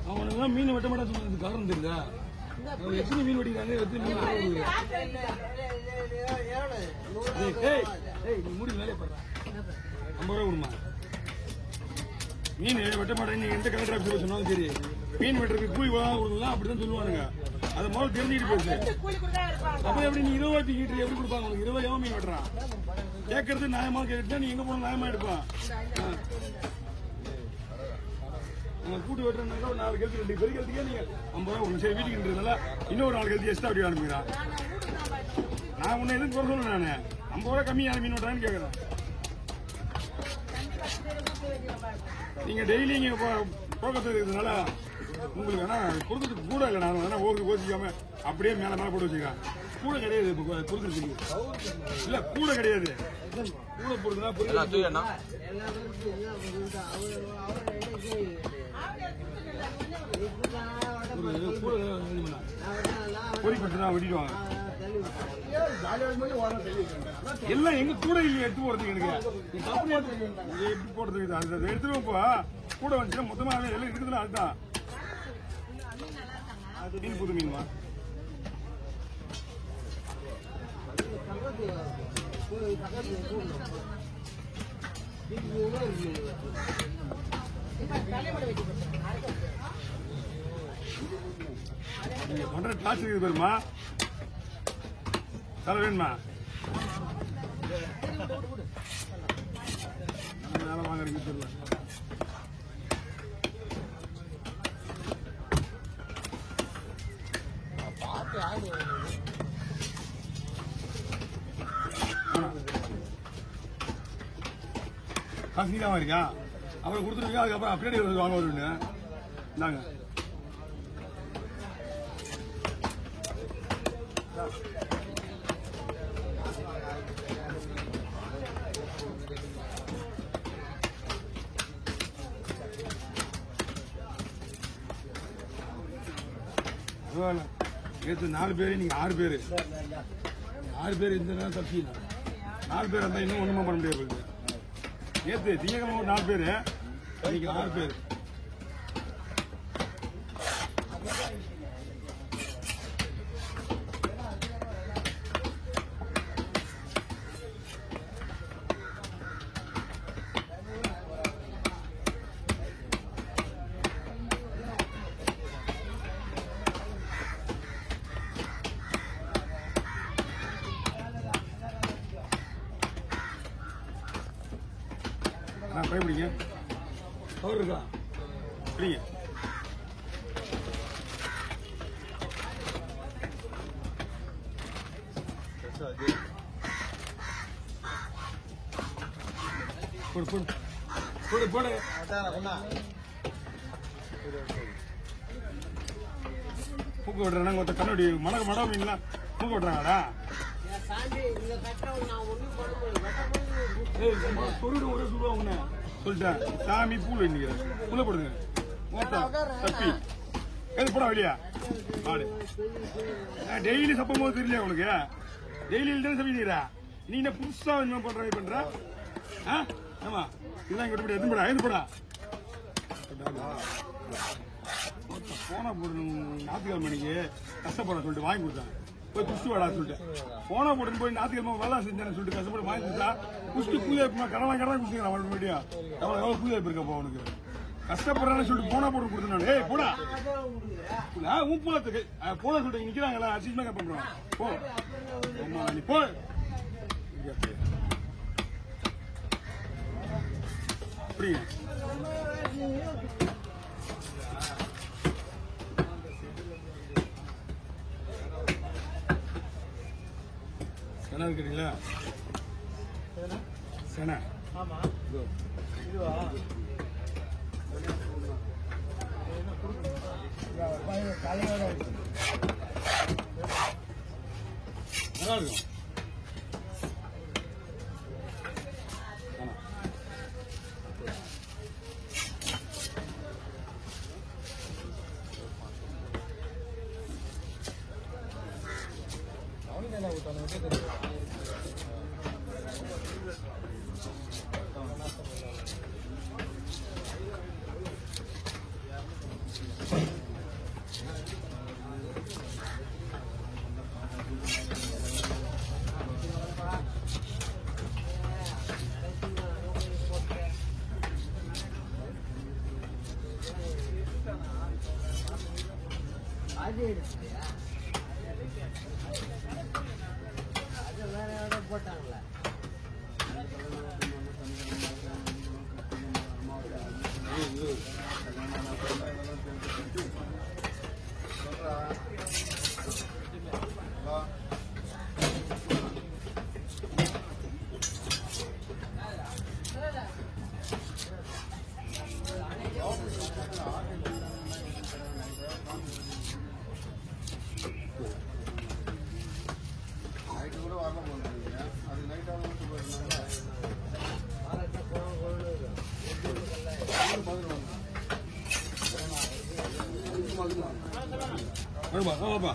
அவனுக்கு மீன் வெட்ட மாட்டா சொன்னது காரணம் தெரியுதா? எத்தனை மீன் வெட்டிக்கிறாங்க, எத்தனை மீன் நீ மூடி வேலையை பண்ற 50 ரூபா கொடுமா. மீன் வெட்ட மாட்டேன் எந்த கலெக்டர் ஆஃபீஸர் சொன்னாலும் சரி, மீன் வெட்டுறதுக்கு கூலி கொடுக்கலாம் அப்படிதான் சொல்லுவானுங்க. அதை முதல்ல தெரிஞ்சுக்கிட்டு போயிடுச்சு. அப்புறம் எப்படி நீ 20 ரூபாய் டிக்கெட் எப்படி கொடுப்பாங்க உனக்கு? 20 ரூபாய் மீன் வெட்டுறான் கேட்கறது நியாயமா கேட்டுட்டா நீ எங்க போன நியாயமா எடுப்பான். கூட்டு வெட்டுறதுனால ஒரு 4 கழுத்து 2 பெரிய கழுத்துக்கே நீங்க 50 ரூபா சரி வீட்டுக்குன்றதுனால இன்னொரு 4 கழுத்து எக்ஸ்ட்ரா அப்படி அனுப்புகிறான். நான் உன்னை எதுவும் குறை சொல்ல, நானு 50 ரூபா கம்மியான மீன் வெட்டுறான்னு கேட்கறேன். நீங்க டெய்லி இங்க போக்கத்து இருக்கிறதுனால உங்களுக்கு வேணா பொறுத்துக்கு கூட இல்லை. நான் வேணா ஓசிக்காம அப்படியே மேல மேல போட்டு வச்சுக்கிறேன். கூட கிடையாது பொறுத்துருக்கு இல்ல, கூட கிடையாது. கூட பொறுத்துனா பொறி கொடுத்துனா வெட்டிடுவாங்க. எல்லாம் எங்க கூட இல்லையா எடுத்து போறதுக்கு? எனக்கு எப்படி போடுறதுக்கு அந்த எடுத்துருவோம்ப்பா. கூட வந்துச்சுன்னா மொத்தமா எல்லாம் இருக்குதுல, அதுதான் மீன். புது மீன்மா நீங்க பண்ற டார்ச் இருக்குது பேருமா, தர வேணுமா? வேலை வாங்குறீங்க தெரியல. காசு தான் இருக்கா அப்புறம் கொடுத்துருக்கீங்க. அதுக்கப்புறம் அப்படியே வாங்க வருவீங்க. இந்தாங்க நேற்று 4 பேரு, நீங்க 6 பேரு. 6 பேர் இந்த நேரம் தப்பி 4 பேர் இருந்தா இன்னும் ஒண்ணுமா பண்ண முடியாது. நேற்று திங்கக்கிழமை 4 பேரு, இன்னைக்கு 6 பேர். பிடிங்க பவர் இருக்கா பிடிங்க. போடு போடு போடு போடு. பூக்க விடுறாங்க ஒருத்த கண்ணாடி மடக்கு மடம் மீன்லாம் பூக்க விடுறாங்கடா. சொல்லிட்டேன் சாமி பூல புள்ள போடுங்க தப்பி எது போட வெளியா ஆடு. டெய்லி சப்பம் போது தெரியல உனக்கு, டெய்லி சமைக்கிறா நீ என்ன புதுசா பண்ற? ஆமா இதெல்லாம் இங்க எது போடா எது போடா போனா போடணும். ஞாயிற்றுக்கிழமை மணிக்கு கஷ்டப்பட சொல்லிட்டு வாங்கி கொடுத்தேன். போய் குஸ்து வாடா சொல்லிட்டு போனா போட்டு போய் ஞாயிற்றுக்கிழமை வேலை செஞ்சேன்னு சொல்லிட்டு கஷ்டப்பட்டு வாங்கி கொடுத்தா குஸ்து பூஜை கடலாம் குஸ்துங்க அவன் மறுபடியும் எவ்வளவு பூஜை இருக்கப்போ அவனுக்கு கஷ்டப்படுறான்னு சொல்லிட்டு போனா போட்டு கொடுத்தேன். ஏய் போடா ஊப்பத்துக்கு போன சொல்லிட்டு நிக்கிறாங்களா அசிஸ்மாக பண்றான். போ நீ போ. புரியுங்க செனா இருக்கிறீங்களா? செனா நல்லா இருக்கும். அவனுக்கு என்ன ஊத்தானு போட்டாங்களா வாப்பா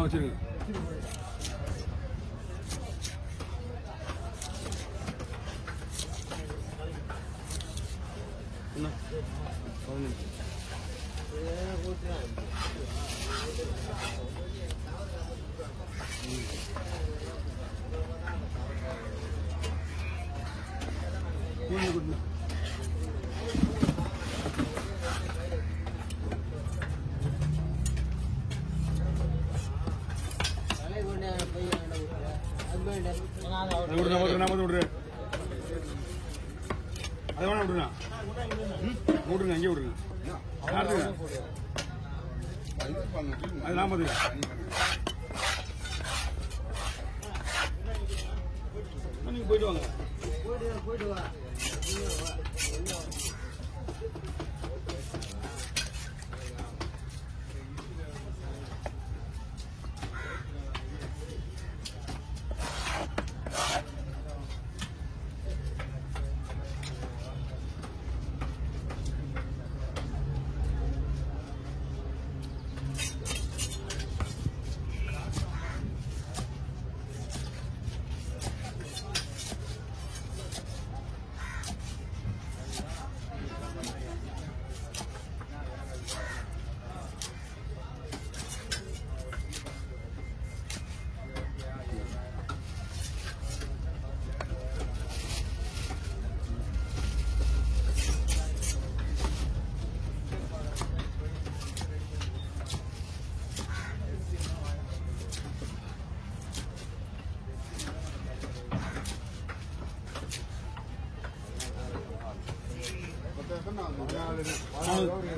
வச்சிருங்க என்ன விடுறேன் அதை வேணா விடுறா விடுங்க அங்கே விடுங்க அது நான் நீங்க போயிட்டு வாங்க போயிட்டு வா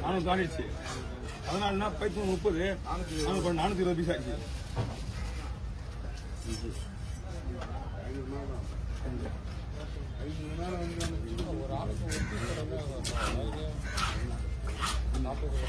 நானும் தாண்டிடுச்சு அதனால பைப்பு 30 420 பீஸ் ஆச்சு ஒரு ஆளுக்கு 40